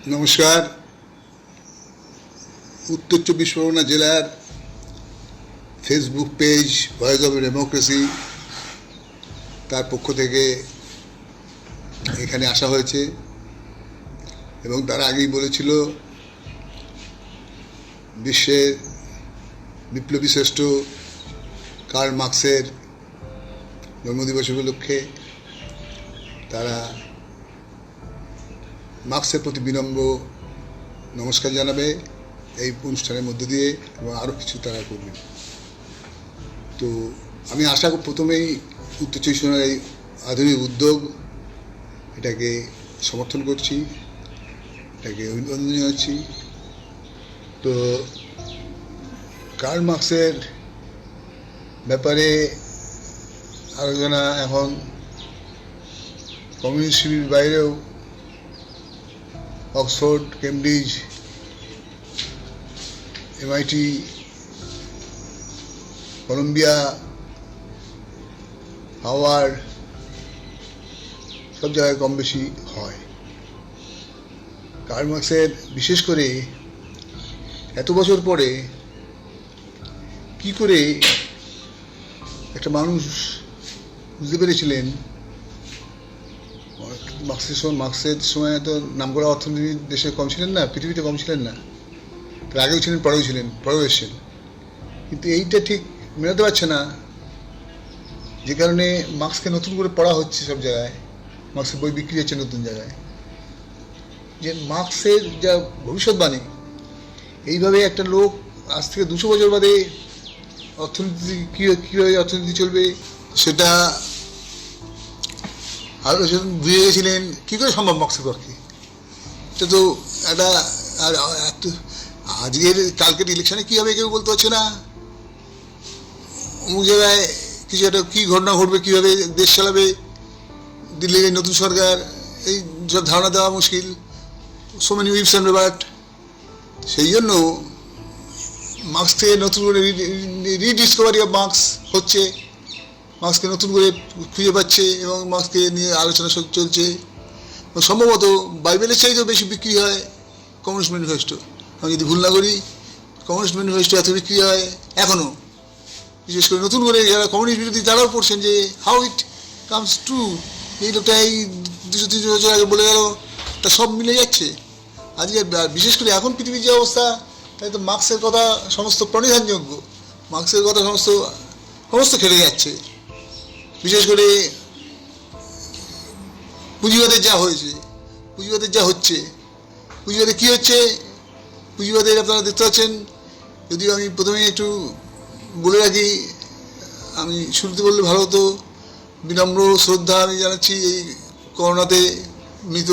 নমস্কার। উত্তর চব্বিশ পরগনা জেলার Facebook page voice of democracy তার পক্ষ থেকে এখানে আসা হয়েছে এবং তার আগেই বলেছিল বিশ্বের বিপ্লবী শ্রেষ্ঠ কার্ল মার্ক্সের জন্মদিবস উপলক্ষে তারা মার্ক্সের প্রতি বিনম্র নমস্কার জানাবে এই অনুষ্ঠানের মধ্য দিয়ে এবং আরও কিছু তারা করবে। তো আমি আশা প্রথমেই উত্তর চব্বিশ পরগনার এই আধুনিক উদ্যোগ এটাকে সমর্থন করছি, এটাকে অভিনন্দন জানাচ্ছি। তো কার্ল মার্ক্সের ব্যাপারে আলোচনা এখন কমিউনিস্ট শিবির বাইরেও Oxford, Cambridge, MIT, Columbia, Harvard সব জায়গায় কম বেশি হয়। কার্ল মার্ক্সের বিশেষ করে এত বছর পরে কি করে একটা মানুষ বুঝতে পেরেছিলেন, মার্ক্সের সময় তো নামকরা অর্থনীতি দেশে কম ছিলেন না, পৃথিবীতে কম ছিলেন না, তার আগেও ছিলেন, পরেও এসেছেন, কিন্তু এইটা ঠিক মেলাতে পারছে না, যে কারণে মার্ক্সকে নতুন করে পড়া হচ্ছে সব জায়গায়, মার্ক্সের বই বিক্রি হচ্ছে নতুন জায়গায়। যে মার্ক্সের যা ভবিষ্যৎবাণী, এইভাবে একটা লোক আজ থেকে 200 বছর বাদে অর্থনীতি কীভাবে অর্থনীতি চলবে সেটা আলোচনা বুঝে গেছিলেন। কী করে সম্ভব মার্ক্সের পক্ষে? এটা তো একটা, আর আজকের কালকের ইলেকশনে কী হবে কেউ বলতে পারছে না। অমুক জায়গায় কিছু একটা কী ঘটনা ঘটবে, কীভাবে দেশ চালাবে দিল্লির এই নতুন সরকার, এই সব ধারণা দেওয়া মুশকিল। So many weeps and but. সেই জন্য মার্ক্সকে নতুন করে রিডিসকভারি অফ মার্ক্স হচ্ছে, মার্ক্সকে নতুন করে খুঁজে পাচ্ছে এবং মার্ক্সকে নিয়ে আলোচনা চলছে। সম্ভবত বাইবেলের চাইতেও বেশি বিক্রি হয় কমিউনিস্ট ম্যানিফেস্টো। আমি যদি ভুল না করি, কমিউনিস্ট ম্যানিফেস্টো এত বিক্রি হয় এখনও, বিশেষ করে নতুন করে যারা কমিউনিস্ট বিরোধী তারাও পড়ছেন যে হাউ ইট কামস ট্রু। এই লোকটা এই 200-300 বছর আগে বলে গেল, তা সব মিলে যাচ্ছে। আজকে বিশেষ করে এখন পৃথিবীর যে অবস্থা, তাই তো মার্ক্সের কথা সমস্ত প্রণিধানযোগ্য, মার্ক্সের কথা সমস্ত খেলে যাচ্ছে। বিশেষ করে পুঁজিবাদের যা হয়েছে, পুঁজিবাদের যা হচ্ছে, পুঁজিবাদে কী হচ্ছে, পুঁজিবাদের আপনারা দেখতে পাচ্ছেন। যদিও আমি প্রথমে একটু বলে রাখি, আমি শুরুতে বললে ভালো হতো, বিনম্র শ্রদ্ধা আমি জানাচ্ছি এই করোনাতে মৃত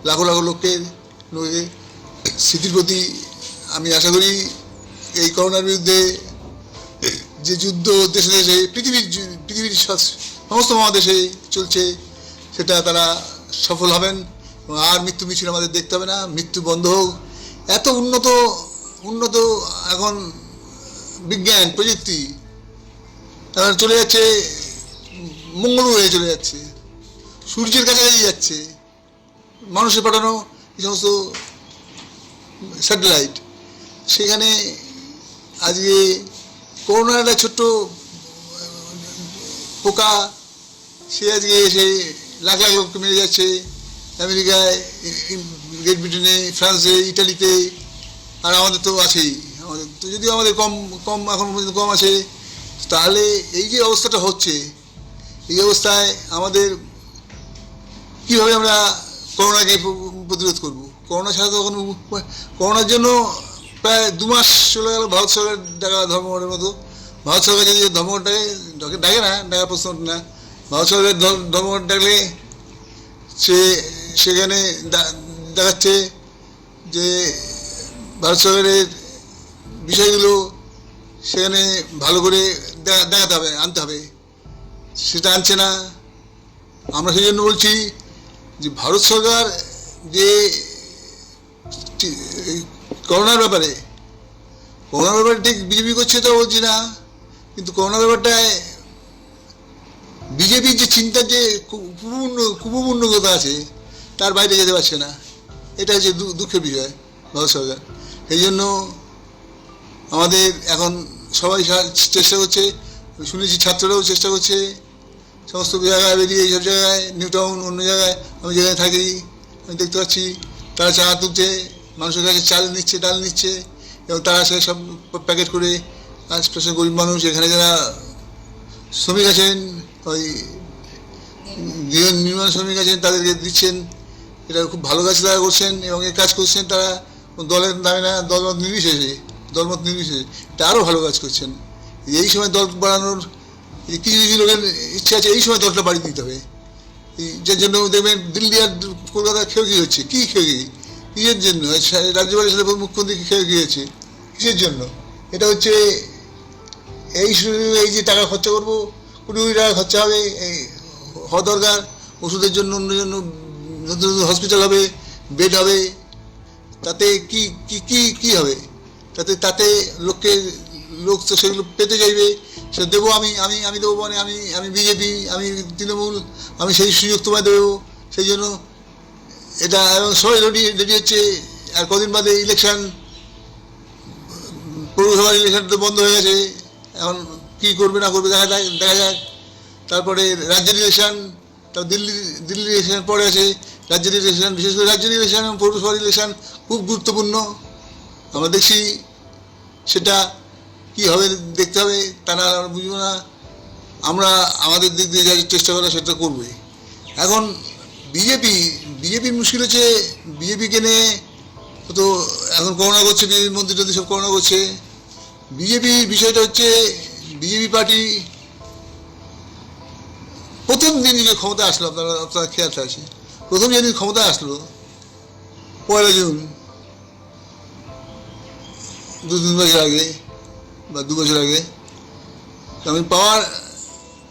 লাখো লাখো লোকের স্মৃতির প্রতি। আমি আশা করি এই করোনার বিরুদ্ধে যে যুদ্ধ দেশে দেশে পৃথিবীর সমস্ত মহাদেশে চলছে, সেটা তারা সফল হবেন এবং আর মৃত্যু মিছিল আমাদের দেখতে হবে না। মৃত্যু বন্ধ হোক। এত উন্নত এখন বিজ্ঞান প্রযুক্তি, তারা চলে যাচ্ছে মঙ্গল হয়ে চলে যাচ্ছে, সূর্যের কাছাকাছি যাচ্ছে মানুষের পাঠানো এই সমস্ত স্যাটেলাইট। সেখানে আজকে করোনার একটা ছোট্ট পোকা, সে আজকে এসে লাখ লাখ লোককে মেরে যাচ্ছে আমেরিকায়, গ্রেট ব্রিটেনে, ফ্রান্সে, ইটালিতে, আর আমাদের তো আছেই। আমাদের তো যদিও আমাদের কম এখন পর্যন্ত কম আছে। তাহলে এই যে অবস্থাটা হচ্ছে, এই অবস্থায় আমাদের কীভাবে আমরা করোনাকে প্রতিরোধ করব? করোনা ছাড়া তো এখন, করোনার জন্য প্রায় 2 মাস চলে গেল ভারত সরকার ডাকা ধর্মঘটের মতো। ভারত সরকার যদি ধর্মঘটটাকে ডাকে না, ডাকার প্রশ্ন না, ভারত সরকারের ধর্মঘট ডাকলে সেখানে দেখাচ্ছে যে ভারত সরকারের বিষয়গুলো সেখানে ভালো করে দেখাতে হবে, আনতে হবে, সেটা আনছে না। আমরা সেই জন্য বলছি যে ভারত সরকার যে করোনার ব্যাপারে ঠিক বিজেপি করছে তো বলছি না, কিন্তু করোনার ব্যাপারটায় বিজেপির যে চিন্তার যে কুপূর্ণতা আছে, তার বাইরে যেতে পারছে না। এটা হচ্ছে দুঃখের বিষয় ভারত সরকার। এই জন্য আমাদের এখন সবাই চেষ্টা করছে, শুনেছি ছাত্ররাও চেষ্টা করছে, সমস্ত জায়গায় বেরিয়ে এইসব জায়গায় নিউ টাউন অন্য জায়গায় আমি যেখানে থাকি আমি দেখতে পাচ্ছি তারা চা তুলছে, মানুষের কাছে চাল নিচ্ছে, ডাল নিচ্ছে, এবং তারা সে সব প্যাকেট করে স্পেশাল গরিব মানুষ এখানে যারা শ্রমিক আছেন, ওই গৃহ নির্মাণ শ্রমিক আছেন তাদেরকে দিচ্ছেন। এটা খুব ভালো কাজ তারা করছেন এবং এই কাজ করছেন তারা দলের নামে না, দলমত নির্বিশেষে, এটা আরও ভালো কাজ করছেন। এই সময় দল বাড়ানোর কিছু কিছু লোকের ইচ্ছা আছে এই সময় দলটা বাড়িয়ে দিতে হবে, যার জন্য দেখবেন দিল্লি আর কলকাতা খেয়ে হচ্ছে, কী খেয়ে কিসের জন্য রাজ্যপালের সাথে মুখ্যমন্ত্রী খেয়ে হচ্ছে কিসের জন্য? এটা হচ্ছে এই যে টাকা খরচা করবো, কোটি কোটি টাকা খরচা হবে, এই হওয়া দরকার ওষুধের জন্য, অন্য জন্য নতুন নতুন হসপিটাল হবে, বেড হবে, তাতে কি কি কি কি হবে? তাতে লোক তো সেগুলো পেতে চাইবে, সে দেবো আমি আমি আমি দেবো, মানে আমি বিজেপি, আমি তৃণমূল, আমি সেই সুযোগ তোমায় দেবো। সেই জন্য এটা এবং সবাই রেডি হচ্ছে। আর কদিন বাদে ইলেকশান, পৌরসভার ইলেকশন তো বন্ধ হয়ে গেছে, এখন কী করবে না করবে দেখা যাক। তারপরে রাজ্যের ইলেকশান, তারপর দিল্লি ইলেকশান পরে আছে রাজ্যের ইলেকশান, বিশেষ করে রাজ্যের ইলেকশান এবং পৌরসভার ইলেকশান খুব গুরুত্বপূর্ণ। আমরা দেখছি সেটা কী হবে দেখতে হবে, তা না আমরা বুঝবো না। আমরা আমাদের দিক দিয়ে যা চেষ্টা করা সেটা করবে। এখন বিজেপির মুশকিল হচ্ছে, বিজেপিকে নিয়ে তো এখন করোনা করছে, বিজেপির মন্ত্রী টন্ত্রী সব করোনা করছে। বিজেপির বিষয়টা হচ্ছে বিজেপি পার্টি প্রথম দিন যে ক্ষমতা আসলো, আপনারা খেয়াল আছে, প্রথম যেদিন ক্ষমতা আসলো 1 জুন, 2-3 বছর আগে বা 2 বছর আগে, আমি পাওয়ার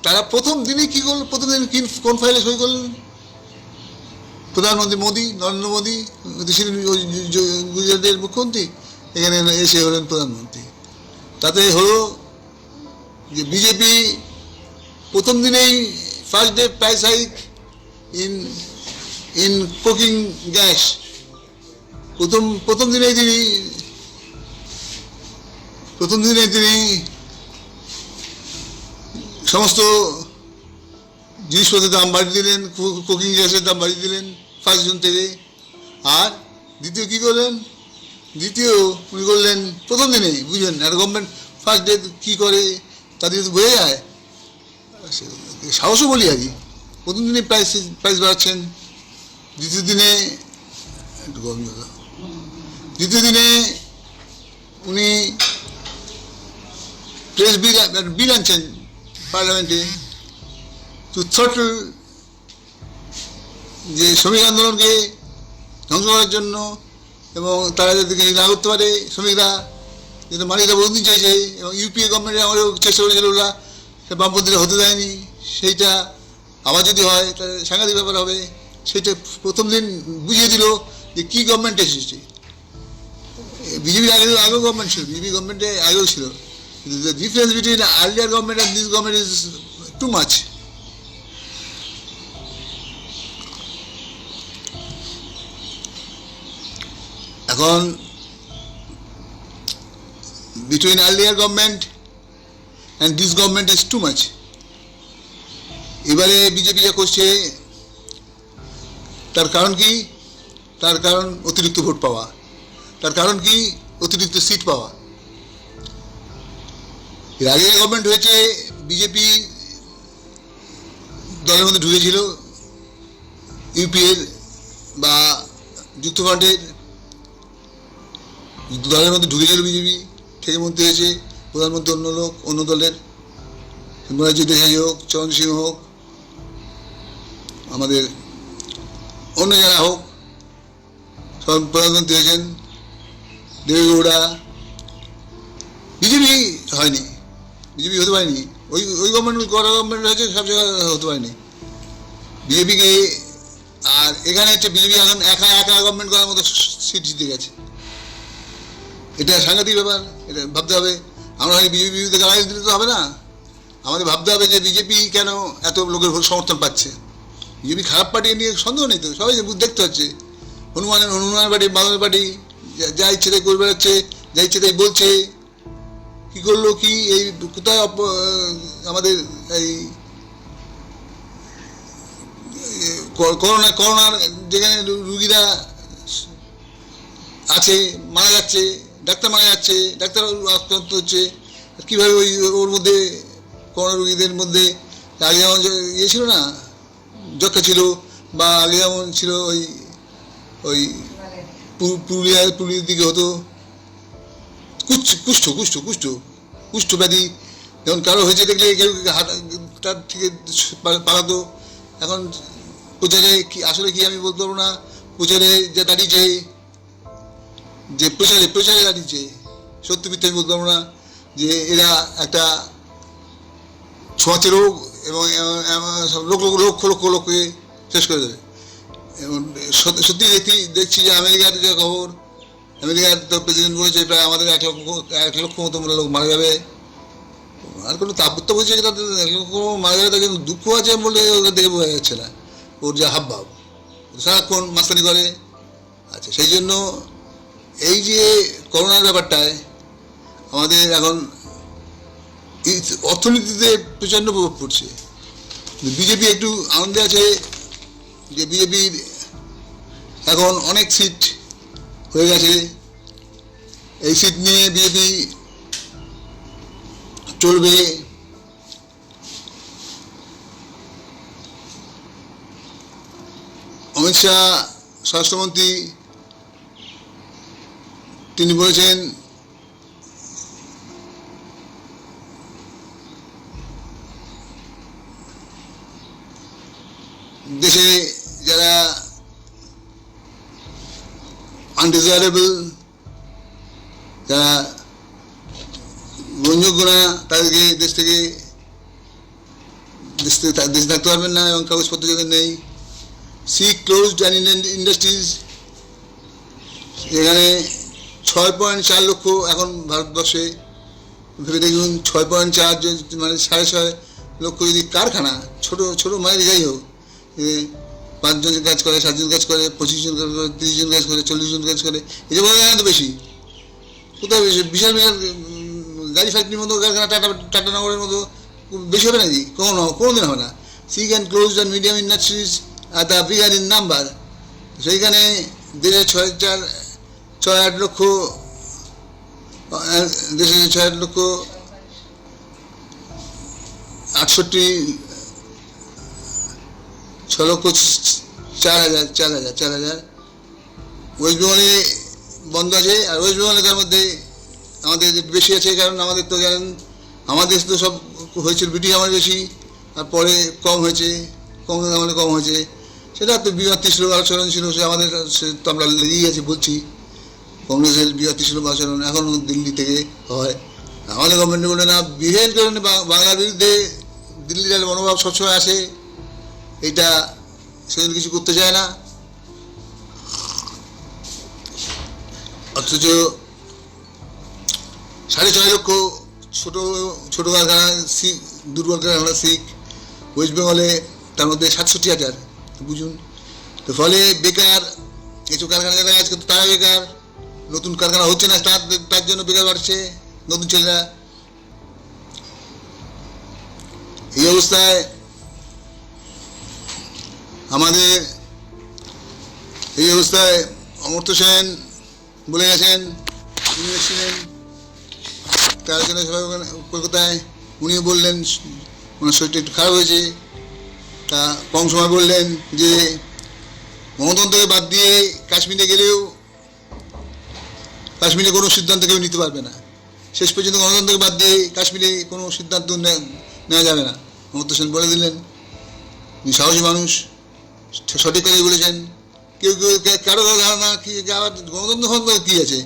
তারা প্রথম দিনে কী করল, প্রথম দিন কোন ফাইলে সই করলেন? প্রধানমন্ত্রী মোদী, নরেন্দ্র মোদী, গুজরাটের মুখ্যমন্ত্রী এখানে এসে হলেন প্রধানমন্ত্রী। তাতে হলো যে বিজেপি প্রথম দিনেই first day price hike in cooking gas, প্রথম দিনেই তিনি সমস্ত জিনিসপত্রের দাম বাড়িয়ে দিলেন, কুকিং গ্যাসের দাম বাড়িয়ে দিলেন 1 জুন থেকে। আর দ্বিতীয় কী করলেন? উনি করলেন প্রথম দিনেই, বুঝলেন, আর গভর্নমেন্ট ফার্স্ট ডে কী করে তাদের তো বোঝা যায়, সাহসও বলি আর কি। প্রথম দিনে প্রাইস বাড়াচ্ছেন, দ্বিতীয় দিনে উনি প্রেস বিল আনছেন পার্লামেন্টে টু থ্রটল, যে শ্রমিক আন্দোলনকে ধ্বংস করার জন্য, এবং তারা যাতে না করতে পারে, শ্রমিকরা যেটা মালিকরা বহুদিন চাইছে, এবং ইউপিএ গভর্নমেন্টে আমারও চেষ্টা করেছিল ওরা, বামপন্থীরা হতে দেয়নি। সেইটা আবার যদি হয় তাহলে সাংঘাতিক ব্যাপার হবে। সেইটা প্রথম দিন বুঝিয়ে দিল যে কী গভর্নমেন্ট এসেছে। বিজেপির আগেও গভর্নমেন্ট ছিল, বিজেপি গভর্নমেন্টে আগেও ছিল, the difference between earlier government and this government is too much. এখন between earlier government and this government is too much. এবারে বিজেপি যা করছে তার কারণ কি? তার কারণ অতিরিক্ত ভোট পাওয়া, তার কারণ কি? অতিরিক্ত সিট পাওয়া। এর আগে গভর্নমেন্ট হয়েছে, বিজেপি দলের মধ্যে ঢুকেছিল, ইউপিএর বা যুক্তফ্রন্টের দলের মধ্যে ঢুকেছিল বিজেপি, থেকে মন্ত্রী হয়েছে, প্রধানমন্ত্রী অন্য লোক, অন্য দলের, মোরারজি দেশাই হোক, চরণ সিং হোক, আমাদের অন্য যারা হোক, সব প্রধানমন্ত্রী হয়েছেন, দেবেগৌড়া। বিজেপি হয়নি, বিজেপি হতে পারেনি, ওই গভর্নমেন্ট হয়েছে, সব জায়গায় হতে পারেনি বিজেপিকে। আর এখানে হচ্ছে বিজেপি এখন একা গভর্নমেন্ট করার মতো সিট জিতে গেছে। এটা সাংঘাতিক ব্যাপার, এটা ভাবতে হবে। আমরা বিজেপিতে গালাগালি দিলে তো হবে না, আমাদের ভাবতে হবে যে বিজেপি কেন এত লোকের সমর্থন পাচ্ছে। বিজেপি খারাপ পার্টি নিয়ে সন্দেহ নেই তো, সবাই দেখতে হচ্ছে হনুমানের পার্টি, বাদলের পার্টি, যা ইচ্ছে তাই করে বেড়াচ্ছে, যা ইচ্ছে তাই বলছে। কী করলো কি, এই কোথায় আমাদের এই করোনার যেখানে রুগীরা আছে, মারা যাচ্ছে, ডাক্তার মারা যাচ্ছে, ডাক্তার আক্রান্ত হচ্ছে, কীভাবে ওর মধ্যে করোনা রুগীদের মধ্যে আগে যেমন ইয়ে ছিল না, যক্ষা ছিল, বা আগে যেমন ছিল ওই ওই পুরুলিয়ার দিকে হতো কুষ্ঠ ব্যাধি, যেমন কারো হয়েছে দেখলে কেউ তার থেকে পালাতো। এখন প্রচারে কি আসলে কি আমি বলতে পারবো না, প্রচারে যা দাঁড়িয়েছে, যে প্রচারে দাঁড়িয়েছে, সত্যি মিথ্যে আমি বলতে পারবো না, যে এরা একটা ছোঁয়াচে রোগ এবং লক্ষ শেষ করে দেবে। এবং সত্যি দেখছি যে আমেরিকার যে খবর, আমেরিকার তো প্রেসিডেন্ট বলেছে প্রায় আমাদের 1 লক্ষ মতো লোক মারা যাবে। আর কোনো তাপত্য বলছে যে তাদের 1 লক্ষ মারা যাবে, তার কিন্তু দুঃখ আছে বলে ওদের দেখে বোঝা যাচ্ছে না, ওর যা হাবভাব, সারাক্ষণ মাস্তানি করে। আচ্ছা, সেই জন্য এই যে করোনার ব্যাপারটায় আমাদের এখন অর্থনীতিতে প্রচণ্ড প্রভাব পড়ছে। বিজেপি একটু আনন্দে আছে যে বিজেপির এখন অনেক সিট হয়ে গেছে, এই সিট নিয়ে বিজেপি চলবে। অমিত শাহ স্বরাষ্ট্রমন্ত্রী তিনি বলেছেন দেশে যারা আনডিজায়ারেবল, যারা গ্রহণযোগ্য না, তাদেরকে দেশে থাকতে পারবেন না, এবং কাগজপত্র যাদের নেই। সি ক্লোজড অ্যান্ড ইন্ডাস্ট্রিজ, এখানে 6.4 লক্ষ এখন ভারতবর্ষে, ভেবে দেখুন 6.4 মানে 6.5 লক্ষ যদি কারখানা, ছোটো মানে যাই হোক, 5 জন কাজ করে, 7 জন কাজ করে, 25 জন কাজ করে, 30 জন কাজ করে, 40 জন কাজ করে, এই যে বলা যায় না তো বেশি, কোথায় বেশি, বিশাল গাড়ি ফ্যাক্টরির মতো কারখানা, টাটানগরের মতো বেশি হবে নাকি? কোনোদিন হবে না। Sick and close and medium industries আর দ্য বিগার ইন নাম্বার, সেইখানে দেশে 6.8 লক্ষ, দেশে 6 লক্ষ 68, 6 লক্ষ 4 হাজার ওয়েস্ট বেঙ্গলে বন্ধ আছে। আর ওয়েস্ট বেঙ্গলে তার মধ্যে আমাদের বেশি আছে, কারণ আমাদের তো জানেন আমাদের তো সব হয়েছিল ব্রিটিশ আমার বেশি, আর পরে কম হয়েছে, কংগ্রেস আমলে কম হয়েছে। সেটা তো বিভক্তি ছিল, আচরণ ছিল, সে আমাদের তো আমরা লেগেই আছি বলছি, কংগ্রেসের বিভক্তি ছিল আচরণ, এখনও দিল্লি থেকে হয়। আমাদের গভর্নমেন্ট বলে না, বিহেভ কারণে বাংলার বিরুদ্ধে দিল্লির মনোভাব সবসময় আসে, এটা সেদিন কিছু করতে চায় না। অথচ 6.5 লক্ষ ছোটো কারখানা, দুর্বল কারখানা শিখ ওয়েস্ট বেঙ্গলে, তার মধ্যে 67,000, বুঝুন তো। ফলে বেকার, এসব কারখানা যারা আজকে তারা বেকার, নতুন কারখানা হচ্ছে না, তার জন্য বেকার বাড়ছে নতুন ছেলেরা। এই অবস্থায় অমর্ত্য সেন বলে গেছেন, উনি এসেছিলেন তার জন্য কলকাতায়, উনিও বললেন ওনার শরীরটা একটু খারাপ হয়েছে, তা কম সময় বললেন যে গণতন্ত্রকে বাদ দিয়ে কাশ্মীরে গেলেও কাশ্মীরে কোনো সিদ্ধান্ত কেউ নিতে পারবে না, শেষ পর্যন্ত গণতন্ত্রকে বাদ দিয়ে কাশ্মীরে কোনো সিদ্ধান্ত নেওয়া যাবে না, অমর্ত্য সেন বলে দিলেন। সাহসী মানুষ, সঠিক কথাই বলেছেন। কেউ কারো ধারণা কি, আবার গণতন্ত্র কী আছে,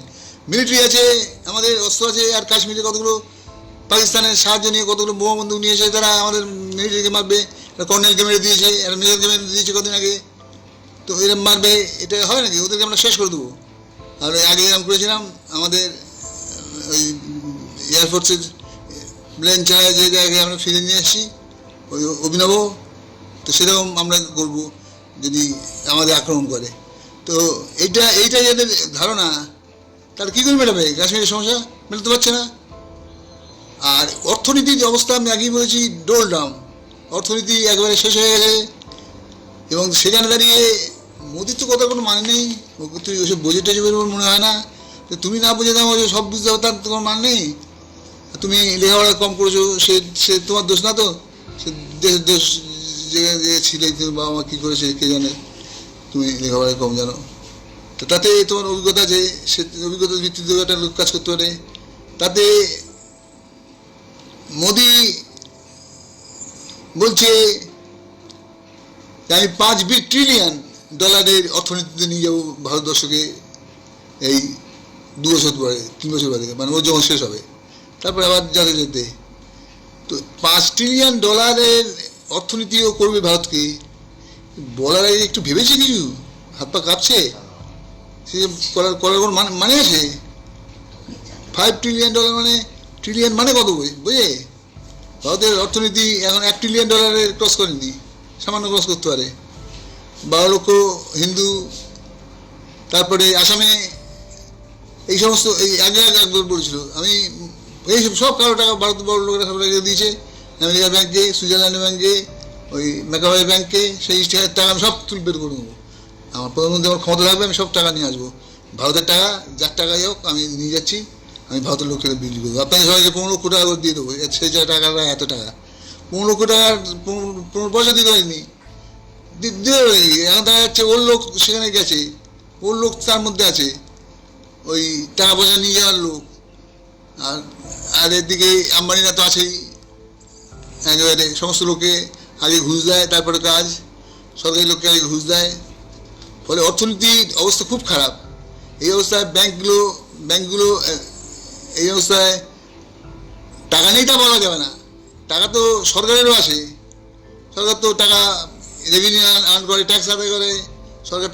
মিলিটারি আছে, আমাদের অস্ত্র আছে, আর কাশ্মীরে কতগুলো পাকিস্তানের সাহায্য নিয়ে কতগুলো বোমাবন্দুক নিয়ে এসে তারা আমাদের মিলিটারিকে মারবে, কর্নেলকে মেরে দিয়েছে, একটা মেজরকে মেরে দিয়েছে কদিন আগে, তো এরকম মারবে, এটা হয় নাকি? ওদেরকে আমরা শেষ করে দেবো। আর আগে এরকম করেছিলাম, আমাদের ওই এয়ারফোর্সের প্লেন চালায় যে জায়গায় আমরা ফিরে নিয়ে আসছি, ওই অভিনব, তো সেরকম আমরা করবো যদি আমাদের আক্রমণ করে। তো এইটা যাদের ধারণা, তাহলে কী করে মেটাবে কাশ্মীরের সমস্যা? মেটাতে পারছে না। আর অর্থনীতির অবস্থা আমি আগেই বলেছি, ডোল ডাউন, অর্থনীতি একবারে শেষ হয়ে গেছে। এবং সেখানে দাঁড়িয়ে মোদির তো কথা কোনো মানে নেই, তুই ওসব বোঝে টোঝে মনে হয় না। তো তুমি না বুঝে দাও সব বুঝতে হবে, তার তোমার মানে নেই। তুমি লেখাপড়া কম করেছো, সে সে তোমার দোষ না তো, সে দেশের দোষ। যে ছিলে বাবা মা কী করেছে কে জানে, তুমি লেখাপড়ায় কম জানো। তো তাতে তোমার অভিজ্ঞতা আছে, সে অভিজ্ঞতার ভিত্তিতে একটা লোক কাজ করতে পারে। তাতে মোদি বলছে আমি $5 ট্রিলিয়ন অর্থনীতিতে নিয়ে যাবো ভারতবর্ষকে এই 2 বছর পরে, 3 বছর পরে, মানে ওর যখন শেষ হবে, তারপরে আবার যেতে যেতে তো $5 ট্রিলিয়ন অর্থনীতিও করবে ভারতকে। বলার আগে একটু ভেবেছে কিছু? হাত পা কাঁপছে? সে করার কোনো মানে আছে? $5 ট্রিলিয়ন মানে, ট্রিলিয়ন মানে কত বুঝে? ভারতের অর্থনীতি এখন $1 ট্রিলিয়ন ক্রস করেনি, সামান্য ক্রস করতে পারে। 12 লক্ষ হিন্দু, তারপরে আসামে এই সমস্ত এই আগে একবার বলেছিল আমি, এইসব সব কারো টাকা ভারত বড় লোকেরা সব রেখে দিয়েছে আমেরিকার ব্যাংকে, সুইজারল্যান্ডের ব্যাংকে, ওই মেকাওয়ে ব্যাংকে। সেই টাকা আমি সব বের করে নেবো। আমার প্রধানমন্ত্রী আমার ক্ষমতা লাগবে, আমি সব টাকা নিয়ে আসবো। ভারতের টাকা যার টাকাই হোক আমি নিয়ে যাচ্ছি, আমি ভারতের লোককে বিক্রি করবো। আপনাকে সবাইকে 15 লক্ষ টাকা করে দিয়ে দেবো। সেই টাকা এত টাকা, 15 লক্ষ টাকার 15 পয়সা দিতে পারিনি, এখন দেখা যাচ্ছে ওর লোক সেখানে গেছে, ওর লোক তার মধ্যে আছে, ওই টাকা পয়সা নিয়ে যাওয়ার লোক। আর আর এদিকে আম্বানিরা তো আছেই, একেবারে সমস্ত লোককে আগে ঘুষ দেয়, তারপরে কাজ। সরকারি লোককে আগে ঘুষ দেয়, ফলে অর্থনীতির অবস্থা খুব খারাপ। এই অবস্থায় ব্যাংকগুলো এই অবস্থায় টাকা নেই তা বলা যাবে না। টাকা তো সরকারেরও আসে, সরকার তো টাকা রেভিনিউ আর্ন করে, ট্যাক্স আদায় করে, সরকার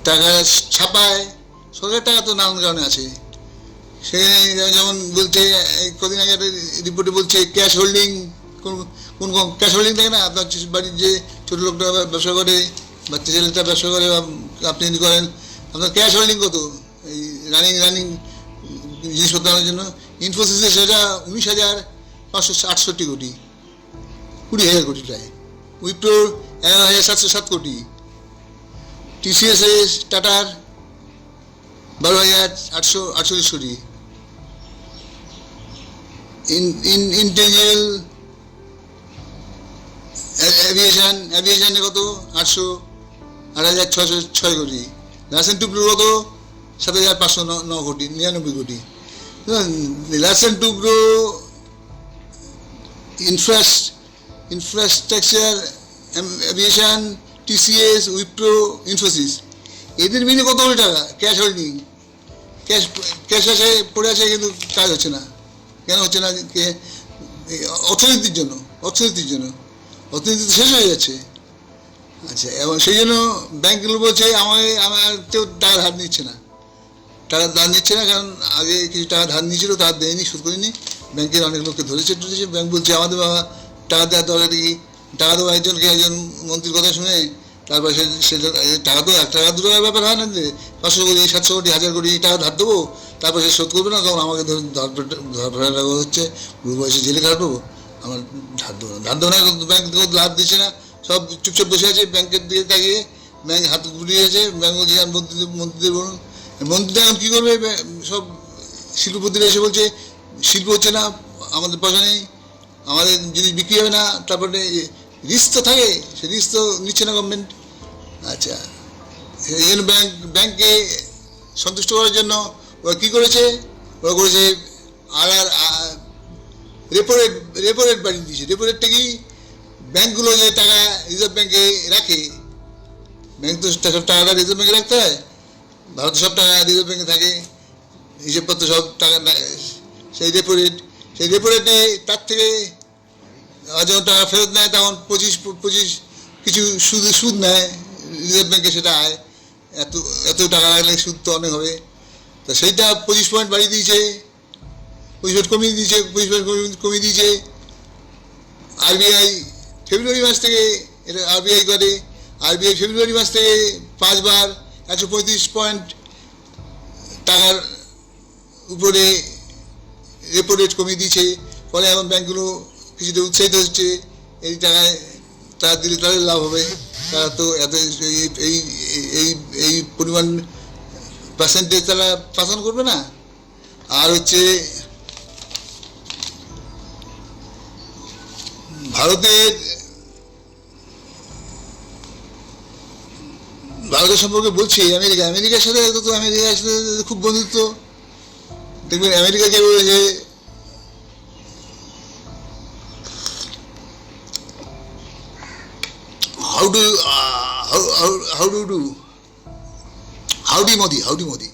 টাকা ছাপায়, সরকারের টাকা তো নানান কারণে আছে। সেখানে যেমন বলছে কদিন আগে একটা রিপোর্টে বলছে ক্যাশ হোল্ডিং, কোন কোন ক্যাশ হোল্ডিং থাকে না, আপনার বাড়ির যে ছোটো লোকটা ব্যবসা করে, বাচ্চা ছেলেটা ব্যবসা করে, আপনি যদি করেন, আপনার ক্যাশ হোল্ডিং কত এই রানিং জিনিসপত্র আনার জন্য? ইনফোসিসে সেটা 19,568 কোটি, 20,000 কোটি প্রায়। উইপ্রোর 11,707 কোটি, TCS টাটার 12,848 কোটি, ইন্টেঞ্জেবল অ্যাভিয়েশনে কত 8,606 কোটি, লার্সেন টুব্রো কত 7,509 কোটি, 99 কোটি। Larsen Toubro, infrastructure, aviation, TCS, Wipro, Infosys, এদের মিলে কত কোটি টাকা ক্যাশ হোল্ডিং। ক্যাশ আসে পড়ে আছে, কিন্তু কাজ হচ্ছে না। কেন হচ্ছে না? অর্থনীতির জন্য অর্থনীতি তো শেষ হয়ে যাচ্ছে। আচ্ছা, এবং সেই জন্য ব্যাংকগুলো বলছে আমার কেউ টাকা ধার নিচ্ছে না, কারণ আগে কিছু টাকা ধার নিয়েছিল, তার দেয়নি, শোধ করিনি। ব্যাংকের অনেক লোককে ধরেছে। ব্যাংক বলছে আমাদের বাবা টাকা দেওয়ার দরকার কি, টাকা দেবো একজনকে, একজন মন্ত্রীর কথা শুনে, তারপরে সে টাকা তো 1 টাকা 2 টাকার ব্যাপার হয় না, যে 500 কোটি, 700 কোটি, 1000 কোটি টাকা ধার দেবো, তারপর সে শোধ করবে না, তখন আমাকে ধর হচ্ছে, বুড়ো বয়সে জেলে খাটবো, আমার ধার দেবো না। ব্যাংক ধার দিচ্ছে না, সব চুপচাপ বসে আছে, ব্যাংকের দিকে তাকিয়ে ব্যাংক হাত ঘুরিয়ে আছে। ব্যাংক বলছে মন্ত্রীদের বলুন, মন্ত্রীরা এখন কী করবে? সব শিল্পপতিরা এসে বলছে শিল্প হচ্ছে না, আমাদের পয়সা নেই, আমাদের জিনিস বিক্রি হবে না। তারপরে রিস্ক তো থাকে, সে রিস্ক তো নিচ্ছে না গভর্নমেন্ট। আচ্ছা, এই জন্য ব্যাংককে সন্তুষ্ট করার জন্য ওরা কী করেছে? ওরা করেছে রেপো রেট বাড়িয়ে দিয়েছে। রেপো রেটটা কি? ব্যাংকগুলো যে টাকা রিজার্ভ ব্যাংকে রাখে, ব্যাংক তো সব টাকাটা রিজার্ভ ব্যাংকে রাখতে হয়, ভারতে সব টাকা রিজার্ভ ব্যাংকে থাকে, হিসেবপত্র সব টাকা, সেই রেপো রেটে তার থেকে যখন টাকা ফেরত নেয়, তখন 25 কিছু সুদ নেয় রিজার্ভ ব্যাংকে, সেটা আয়। এত টাকা রাখলে সুদ তো অনেক হবে, তা সেইটা 25 পয়েন্ট বাড়িয়ে দিয়েছে, 25 পয়েন্ট কমিয়ে দিয়েছে। RBI ফেব্রুয়ারি মাস থেকে এটা আরবিআই করে। আরবিআই ফেব্রুয়ারি মাস থেকে 5 বার 135 পয়েন্ট টাকার উপরে রেপো রেট কমিয়ে দিয়েছে। ফলে এখন ব্যাঙ্কগুলো কিছুটা উৎসাহিত হচ্ছে, এই টাকায় তারা দিলে তাদের লাভ হবে। তারা তো এত এই এই এই পরিমাণ পার্সেন্টেজ তারা পাসন করবে না। আর হচ্ছে ভারতের সম্পর্কে বলছি, আমেরিকার সাথে তো আমেরিকার সাথে খুব বন্ধুত্ব। দেখবেন আমেরিকাকে বলেছে হাউডি মোদি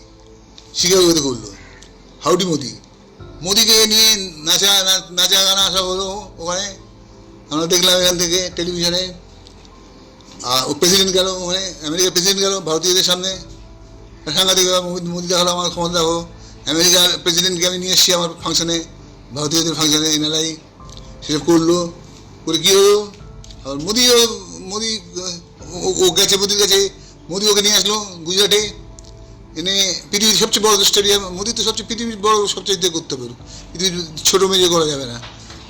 শিকাগোতে করলো হাউডি মোদিকে নিয়ে নাচা গানা সব হলো ওখানে, আমরা দেখলাম এখান থেকে টেলিভিশনে। আর ও প্রেসিডেন্ট গেল, ওখানে আমেরিকার প্রেসিডেন্ট গেল ভারতীয়দের সামনে, সাংঘাতিক মোদি দেখালো আমার ক্ষমতা দেখো। আমেরিকার প্রেসিডেন্টকে আমি নিয়ে এসেছি আমার ফাংশনে, ভারতীয়দের ফাংশনে এনএলআই, সেসব করলো। করে কী হলো, আর মোদি ও গেছে মোদির কাছে, মোদি ওকে নিয়ে আসলো গুজরাটে এনে পৃথিবীর সবচেয়ে বড় স্টেডিয়াম। মোদি তো পৃথিবীর বড় সবচেয়ে করতে পারবে, পৃথিবীর ছোটো মেজে করা যাবে না।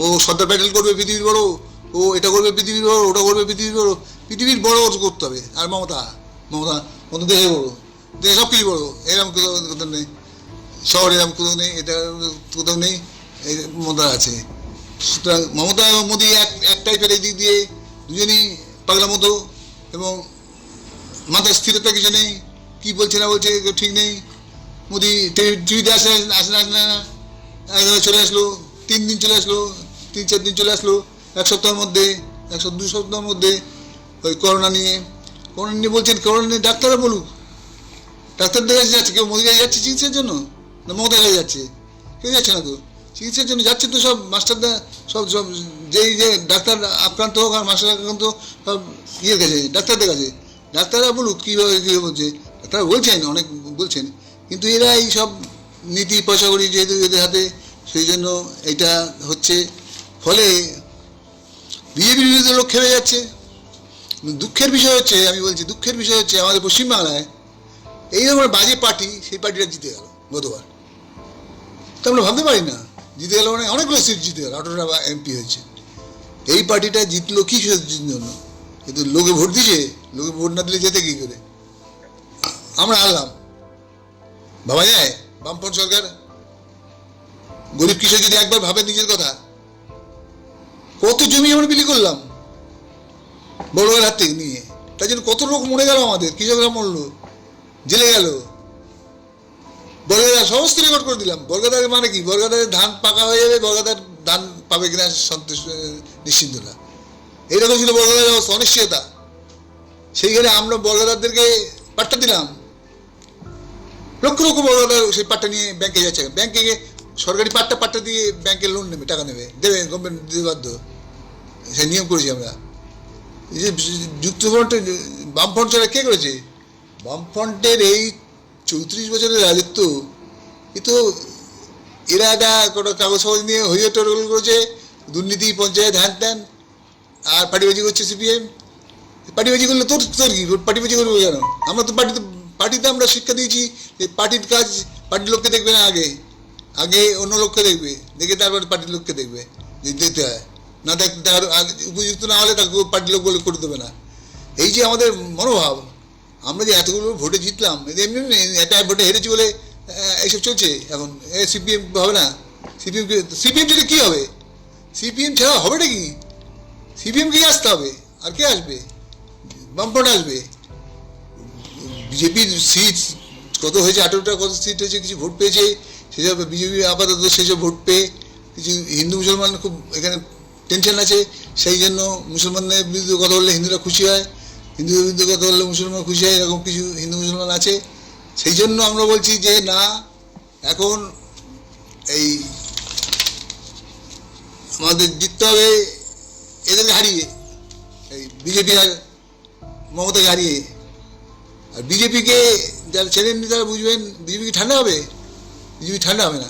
ও সর্দার প্যাটেল করবে পৃথিবীর বড়, ও এটা করবে পৃথিবীর বড়, ওটা করবে পৃথিবীর বড়, পৃথিবীর বড় করতে হবে। আর মমতা দেশে বড়, দেশে সব কিছু বড়ো, এরকম কোথাও নেই, শহরে এরকম কোথাও নেই, এটা কোথাও নেই, এই মমতা আছে। সুতরাং মমতা এবং মোদি এক টাইপের, এই দিক দিয়ে দুজনই পাগলা মতো, এবং মাথার স্থিরতা কিছু নেই, কী বলছে না বলছে ঠিক নেই। মোদি টিভিতে আসে না, একদম চলে আসলো, 3 দিন চলে আসলো, 3-4 দিন চলে আসলো, 1 সপ্তাহের মধ্যে, 1-2 সপ্তাহের মধ্যে ওই করোনা নিয়ে বলছেন। করোনা নিয়ে ডাক্তাররা বলুক, ডাক্তারদের কাছে যাচ্ছে, কেউ মোদির কাছে যাচ্ছে চিকিৎসার জন্য না মমতার কাছে যাচ্ছে? কেউ যাচ্ছে না তো, চিকিৎসার জন্য যাচ্ছে তো সব মাস্টাররা, সব যেই যে ডাক্তার আক্রান্ত হোক আর মাস্টার আক্রান্ত সব ইয়ের কাছে, ডাক্তারদের কাছে। ডাক্তাররা বলুক কীভাবে বলছে, ডাক্তাররা বলছেন, অনেক বলছেন, কিন্তু এরা এই সব নীতি পয়সা করি যেহেতু এদের হাতে, সেই জন্য এটা হচ্ছে। ফলে বিজেপির বিরুদ্ধে লোক খেলে যাচ্ছে। দুঃখের বিষয় হচ্ছে, আমি বলছি দুঃখের বিষয় হচ্ছে, আমাদের পশ্চিমবাংলায় এইরকম বাজে পার্টি, সেই পার্টিটা জিতে গেল গতবার। তো আমরা ভাবতে পারি না, জিতে গেল মানে অনেকগুলো সিট জিতে গেল, 18টা এমপি হয়েছে। এই পার্টিটা জিতলো কী জন্য? কিন্তু লোকে ভোট দিয়েছে, লোকে ভোট না দিলে যেতে কী করে? আমরা হারলাম, ভাবা যায়? বামফ্রন্ট সরকার, গরিব কৃষক যদি একবার ভাবে নিজের কথা, কত জমি আমরা বিলি করলাম বড়োদের হাত থেকে নিয়ে, তাই জন্য কত লোক মরে গেল, আমাদের কৃষকরা মরলো, জেলে গেল। বর্গাদার সমস্ত রেকর্ড করে দিলাম। বর্গাদার মানে কি, বর্গাদারের ধান পাকা হয়ে যাবে, বর্গাদার ধান পাবে কিনা সন্তুষ্ট নিশ্চিন্ত না, এইরকম ছিল বর্গাদারের অবস্থা, অনিশ্চয়তা। সেইখানে আমরা বর্গাদারদেরকে পাট্টা দিলাম, লক্ষ লক্ষ বর্গাদার সেই পাট্টা নিয়ে ব্যাংকে যাচ্ছে। ব্যাংকে সরকারি পাট্টা দিয়ে ব্যাংকে লোন নেবে, টাকা দেবে গভর্নমেন্ট দিতে বাধ্য, সেই নিয়ম করেছি আমরা। এই যে যুক্তফ্রন্টের বামফ্রন্ট ছাড়া কে করেছে? বামফ্রন্টের এই 34 বছরের রাজত্ব, কিন্তু এরা একটা কাগজ ফাগজ নিয়ে হইয়ে টোটল করেছে, দুর্নীতি, পঞ্চায়েত, হ্যান ত্যান, আর পার্টিবাজি করছে সিপিএম। পার্টিবাজি করলে তোর কি, পার্টিবাজি করবো কেন? আমরা তো পার্টিতে আমরা শিক্ষা দিয়েছি যে পার্টির কাজ পার্টির লোককে দেখবে না, আগে অন্য লোককে দেখে তারপরে পার্টির লোককে দেখবে, দেখতে হয় না, দেখার উপযুক্ত না হলে তাকে পার্টির লোক বলে করে দেবে না। এই যে আমাদের মনোভাব, আমরা যে এতগুলো ভোটে জিতলাম, এমনি একটা ভোটে হেরেছি বলে এইসব চলছে এখন। সিপিএম হবে না, সিপিএম যদি কী হবে? সিপিএম ছাড়া হবেটা কি? সিপিএমকেই আসতে হবে, আর কে আসবে? বামফ্রন্ট আসবে। বিজেপির সিট কত হয়েছে, 18টা কত সিট হয়েছে, কিছু ভোট পেয়েছে, সেসব বিজেপি আপাতত সেসব ভোট পেয়ে কিছু হিন্দু মুসলমান খুব এখানে টেনশন আছে, সেই জন্য মুসলমানদের বিরুদ্ধে কথা বললে হিন্দুরা খুশি হয়, হিন্দুদের বিরুদ্ধে কথা বললে মুসলমান খুশি হয়, এরকম কিছু হিন্দু মুসলমান আছে। সেই জন্য আমরা বলছি যে না, এখন এই আমাদের জিততে হবে এদেরকে হারিয়ে, এই বিজেপি আর মমতাকে হারিয়ে। আর বিজেপিকে যারা ছেড়ে নি তারা বুঝবেন, বিজেপি কি ঠান্ডা হবে? বিজেপি ঠান্ডা হবে না।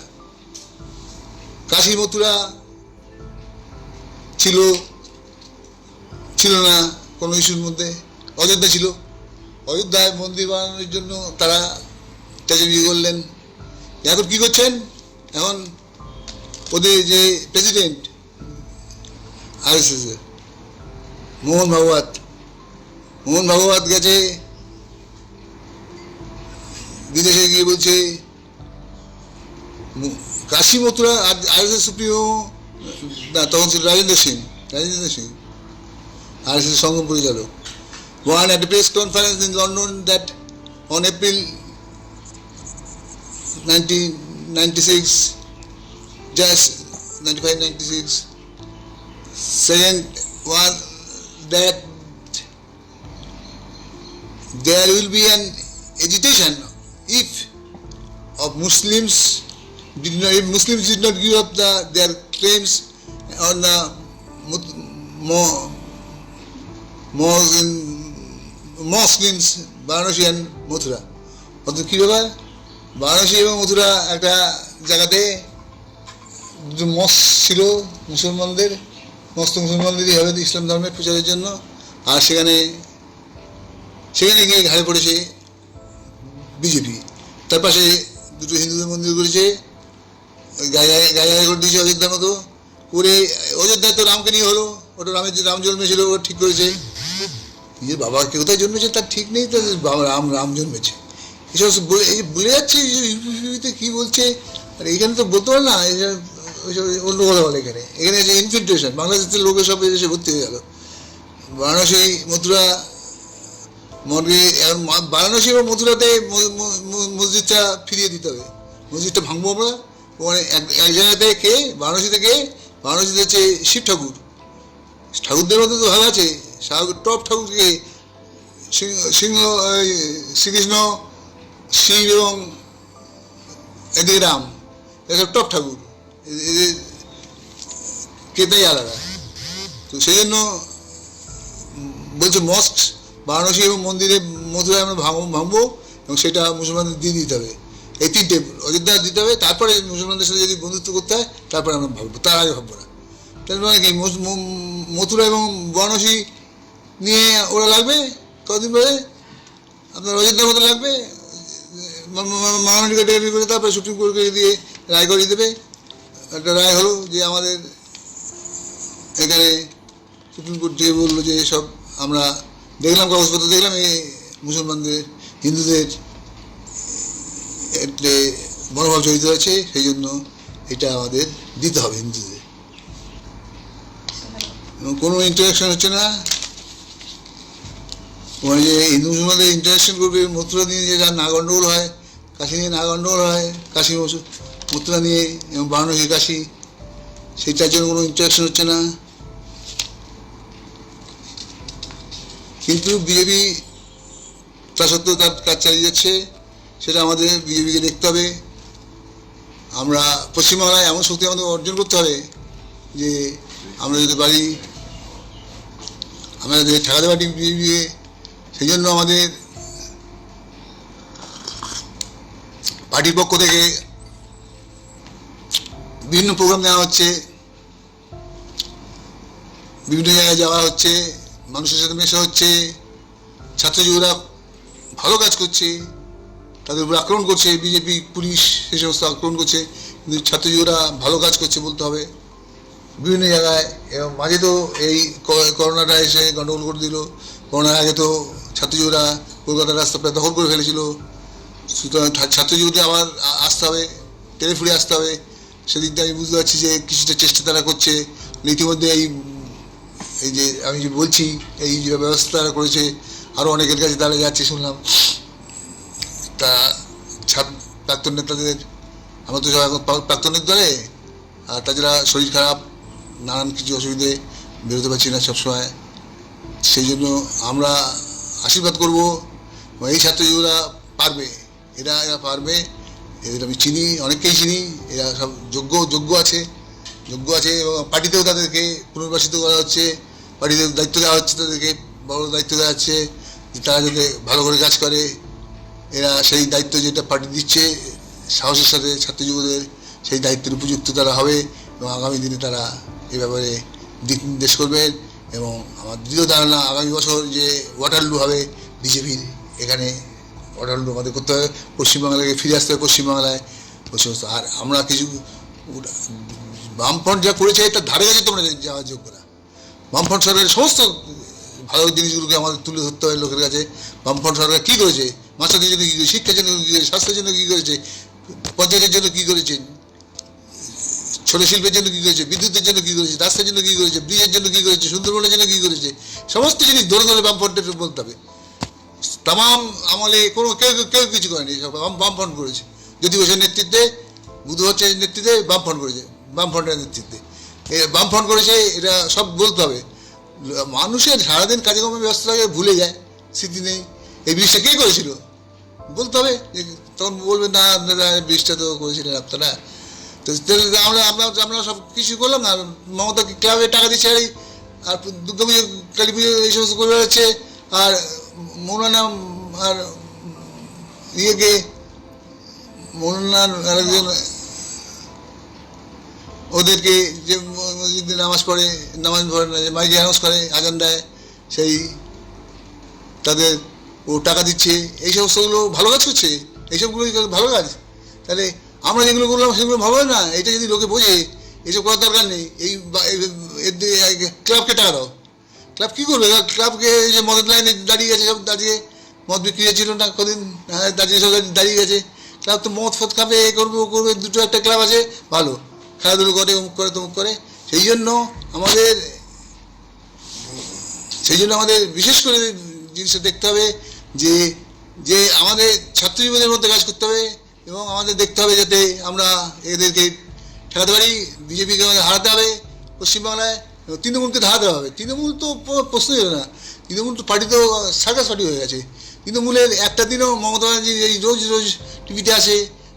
কাশী মথুরা ছিল না, কোনো ইস্যুর মধ্যে। অযোধ্যা ছিল, অযোধ্যায় মন্দির বানানোর জন্য তারা চেঁচামেচি করলেন। এখন কী করছেন? এখন ওদের যে প্রেসিডেন্ট আরএসএসের মোহন ভাগবত গেছে বিদেশে গিয়ে বলছে কাশী মথুরা আরএসএস সুপ্রিমো, না তখন ছিল রাজেন্দ্র সিং আরএসএস সংগম পরিচালক, warned at a press conference in London that on April 1996, just 95-96, second was that there will be an agitation if Muslims did not give up their claims on the mosque in Varanasi and Mathura. অর্থাৎ কী ব্যাপার, বারাণসী এবং মথুরা একটা জায়গাতে মস্ক ছিল মুসলমানদের, সমস্ত মুসলমানদেরই হবে ইসলাম ধর্মের প্রচারের জন্য। আর সেখানে গিয়ে ঘাড়ে পড়েছে বিজেপি। তার পাশে দুটো হিন্দুদের মন্দির করেছে, গায়ে করে দিয়েছে অযোধ্যার মতো করে। অযোধ্যায় তো রামকে নিয়ে হলো, ওটা রাম জন্মেছিল, ও ঠিক করেছে। নিজের বাবা কে কোথায় জন্মেছে তার ঠিক নেই, তো রাম জন্মেছে। এসব বলে যাচ্ছে ইউপিতে কী বলছে, আর এখানে তো বলতে পারে না, ওইসব অন্য কথা বলে। এখানে যে ইনফিল্ট্রেশন, বাংলাদেশের লোকের সব এসে ভর্তি হয়ে গেল। বারাণসী মথুরা এখন বারাণসী এবং মথুরাতে মসজিদটা ফিরিয়ে দিতে হবে, মসজিদটা ভাঙবো আমরা। ওখানে এক জায়গাতে কে বারাণসীতে হচ্ছে শিব ঠাকুরদের মধ্যে তো ভাগ আছে। টপ ঠাকুরকে শ্রীকৃষ্ণ, শিব এবং এদিকে রাম, এসব টপ ঠাকুর, এদের কেতাই আলাদা। তো সেই জন্য বলছে মস্ক বারাণসী এবং মন্দিরে মথুরায় আমরা ভাঙবো এবং সেটা মুসলমানদের দিয়ে দিতে হবে। এই তিনটে অযোধ্যা দিতে হবে, তারপরে মুসলমানদের সাথে যদি বন্ধুত্ব করতে হয় তারপরে আমরা ভাববো, তার আগে ভাববো না। তার মানে কি মথুরা এবং বারাণসী নিয়ে ওরা লাগবে কদিন পরে, আপনার অযোধ্যার মতো লাগবে। মাননীয় ডেলিভারি করে তারপরে সুপ্রিম কোর্টকে দিয়ে রায় করিয়ে দেবে। একটা রায় হলো যে আমাদের এখানে সুপ্রিম কোর্ট দিয়ে বললো যে এসব আমরা দেখলাম, কাগজপত্র দেখলাম, এই মুসলমানদের হিন্দুদের এতে মনোভাব জড়িত আছে, সেই জন্য এটা আমাদের দিতে হবে হিন্দুদের। কোনো ইন্টারাকশন হচ্ছে না, ওখানে যে হিন্দু মুসলমানদের ইন্টারাকশন করবে মথুরা নিয়ে, যে না গণ্ডগোল হয়, কাশী নিয়ে না গণ্ডগোল হয়, কাশী মথুরা নিয়ে এবং বারাণসী কাশী, সেইটার জন্য কোনো ইন্টারাকশন হচ্ছে না। কিন্তু বিজেপি তা সত্ত্বেও তার কাজ চালিয়ে যাচ্ছে, সেটা আমাদের বিজেপিকে দেখতে হবে। আমরা পশ্চিমবাংলায় এমন শক্তি আমাদের অর্জন করতে হবে যে আমরা যদি পারি, আমরা যদি ঠেকাতে পারি বিজেপিকে। সেই জন্য আমাদের পার্টির পক্ষ থেকে বিভিন্ন প্রোগ্রাম নেওয়া হচ্ছে, বিভিন্ন জায়গায় যাওয়া হচ্ছে, মানুষের সাথে মেশা হচ্ছে। ছাত্রযুবরা ভালো কাজ করছে, তাদের উপর আক্রমণ করছে বিজেপি, পুলিশ সেই সমস্ত আক্রমণ করছে, কিন্তু ছাত্রযুবরা ভালো কাজ করছে বলতে হবে বিভিন্ন জায়গায়। এবং মাঝে তো এই করোনাটা এসে গণ্ডগোল করে দিল। করোনার আগে তো ছাত্রযুবরা কলকাতার রাস্তা প্রায় দখল করে ফেলেছিল। সুতরাং ছাত্রযুবদের আবার আসতে হবে, টেনে ফুড়ে আসতে হবে। সেদিকটা আমি বুঝতে পারছি যে কিছুটা চেষ্টা তারা করছে। ইতিমধ্যে এই যে আমি যে বলছি, এই যে ব্যবস্থা তারা করেছে, আরও অনেকের কাছে তারা যাচ্ছে শুনলাম। তা প্রাক্তন নেতাদের, আমরা তো সব এখন প্রাক্তনের দলে, আর তাছাড়া শরীর খারাপ, নানান কিছু অসুবিধে, বেরোতে পারছি না সবসময়। সেই জন্য আমরা আশীর্বাদ করবো এই ছাত্রযুবরা পারবে, এরা পারবে। এদের আমি চিনি, অনেককেই চিনি, এরা সব যোগ্য আছে এবং পার্টিতেও তাদেরকে পুনর্বাসিত করা হচ্ছে, পার্টিতে দায়িত্ব দেওয়া হচ্ছে, তাদেরকে বড় দায়িত্ব দেওয়া হচ্ছে যে তারা যাতে ভালো করে কাজ করে। এরা সেই দায়িত্ব যেটা পার্টি দিচ্ছে সাহসের সাথে ছাত্রযুবদের, সেই দায়িত্বের উপযুক্ত তারা হবে এবং আগামী দিনে তারা এ ব্যাপারে দিক নির্দেশ করবেন এবং আমার দৃঢ় ধারণা আগামী বছর যে ওয়াটারলু হবে বিজেপির, এখানে ওয়াটারলু আমাদের করতে হবে, পশ্চিমবাংলাকে ফিরে আসতে হবে পশ্চিমবাংলায় ওই সমস্ত। আর আমরা কিছু বামফ্রন্ট যা করেছে তার ধারে কাছে তোমরা যাওয়ার যোগ্য না। বামফ্রন্ট সরকারের সমস্ত ভালো জিনিসগুলোকে আমাদের তুলে ধরতে হয় লোকের কাছে। বামফ্রন্ট সরকার কী করেছে, মাস্টারদের জন্য কী করেছে, শিক্ষার জন্য কী করেছে, স্বাস্থ্যের জন্য কী করেছে, পঞ্চায়েতের জন্য কী করেছে, ছোট শিল্পের জন্য কী করেছে, বিদ্যুতের জন্য কী করেছে, রাস্তার জন্য কী করেছে, ব্রিজের জন্য কী করেছে, সুন্দরবনের জন্য কী করেছে, সমস্ত জিনিস ধরে ধরে বামফ্রন্টের বলতে হবে। তাম আমলে কোনো কেউ কেউ কিছু করেনি, সব বামফ্রন্ট করেছে। জ্যোতি বসুর নেতৃত্বে, বুধ হচ্ছের নেতৃত্বে বামফ্রন্ট করেছে, বামফ্রন্টের নেতৃত্বে বামফ্রন্ট করেছে, এটা সব বলতে হবে। মানুষের সারাদিন কাজকর্মে ব্যস্ত থাকে, ভুলে যায়, স্মৃতি নেই। এই ব্রিজটা কে করেছিল বলতে হবে, তখন বলবেন না আপনারা ব্রিজটা তো করেছিলেন আপনারা। তো আমরা আমরা আমরা সব কিছু করলাম না, মমতা ক্লাবে টাকা দিচ্ছে আর দুর্গা পুজো কালী পুজো এই সমস্ত করে বেড়াচ্ছে। আর মৌলানা আর ইয়েকে মৌলানার আরেকজন ওদেরকে যে মসজিদে নামাজ পড়ে, নামাজ পড়ে না, যে মাইকে অ্যানাউন্স করে, আজান দেয়, সেই তাদের ও টাকা দিচ্ছে, এই সমস্তগুলো ভালো কাজ করছে, এইসবগুলোই ভালো কাজ। তাহলে আমরা যেগুলো করলাম সেগুলো ভালো হয় না? এটা যদি লোকে বোঝে এইসব করার দরকার নেই। এই ক্লাবকে টাকা দাও, ক্লাব কী করবে? ক্লাবকে এই যে মদের লাইনে দাঁড়িয়ে গেছে, সব দাঁড়িয়ে মদ বিক্রি ছিল না কদিন, দাঁড়িয়ে সব দাঁড়িয়ে গেছে। ক্লাব তো মদ ফদ খাবে, এ করবে ও করবে, দুটো একটা ক্লাব আছে ভালো, খেলাধুলো করে, অমুক করে তমুক করে। সেই জন্য আমাদের বিশেষ করে জিনিসটা দেখতে হবে যে যে আমাদের ছাত্র জীবনের মধ্যে কাজ করতে হবে, এবং আমাদের দেখতে হবে যাতে আমরা এদেরকে ঠেকাতে পারি। বিজেপিকে আমাদের হারাতে হবে পশ্চিমবাংলায়, তৃণমূলকে হারাতে হবে। তৃণমূল তো প্রশ্নই হলো না, তৃণমূল তো পার্টি তো সার্কাস পার্টি হয়ে গেছে। তৃণমূলের একটা দিনও মমতা ব্যানার্জি এই রোজ রোজ টিভিতে আসে,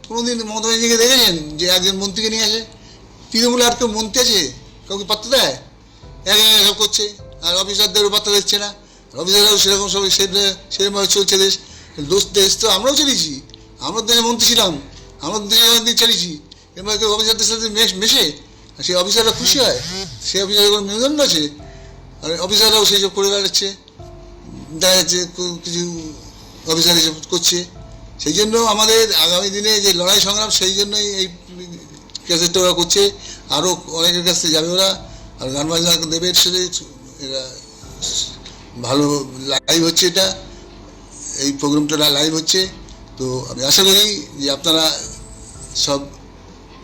কোনো দিন মমতা ব্যানার্জিকে দেখেছেন যে একজন মন্ত্রীকে নিয়ে আসে? তৃণমূলে আর কেউ মন্ত্রী আছে কাউকে পাত্তা দেয়? এক সব করছে, আর অফিসারদেরও পাত্তা দিচ্ছে না। অফিসাররাও সেরকম সব সেরকমভাবে চলছে দেশ। দেশ তো আমরাও চালিয়েছি, আমরা দেশে মন্ত্রী ছিলাম, আমরা দেশে অনেকদিন চালিয়েছি। এবার কেউ অফিসারদের সাথে মেশে, আর সেই অফিসাররা খুশি হয়? সেই অফিসারের কোনো মেরুদণ্ড আছে? আর অফিসাররাও সেই সব করে বেড়াচ্ছে, দেখা যাচ্ছে কিছু অফিসার এসব করছে। সেই জন্য আমাদের আগামী দিনে যে লড়াই সংগ্রাম, সেই জন্যই এই ক্যাসেটটা ওরা করছে। আরও অনেকের কাছে যাবে ওরা, আর গান বাজনা দেবে এর সাথে। এরা ভালো লাইভ হচ্ছে, এটা এই প্রোগ্রামটা লাইভ হচ্ছে। তো আমি আশা করি যে আপনারা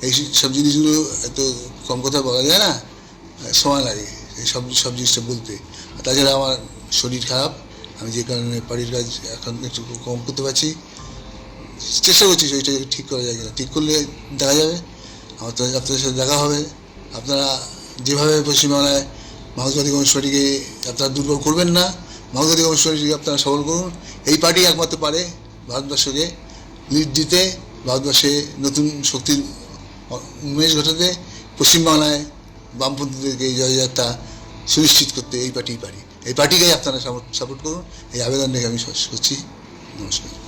এই সব জিনিসগুলো এত কম কথা বলা যায় না, সময় লাগে এই সব জিনিসটা বলতে। আর তাছাড়া আমার শরীর খারাপ, আমি যে কারণে বাড়ির কাজ এখন একটু কম করতে পারছি। চেষ্টা করছি শরীরটা ঠিক করা যায় কিনা, ঠিক করলে দেখা যাবে, আপনাদের সাথে দেখা হবে। আপনারা যেভাবে পশ্চিমবাংলায় মার্ক্সবাদী কমিউনিস্ট আপনারা দুর্বল করবেন না, মার্ক্সবাদী কমিউনিস্ট আপনারা সবল করুন। এই পার্টি একমাত্র পারে ভারতবর্ষকে লিড দিতে, ভারতবর্ষে নতুন শক্তির উন্মেষ ঘটাতে, পশ্চিমবাংলায় বামপন্থীদেরকে এই জয়যাত্রা সুনিশ্চিত করতে এই পার্টিই পারি। এই পার্টিকেই আপনারা সাপোর্ট করুন, এই আবেদন রেখে আমি শেষ করছি। নমস্কার।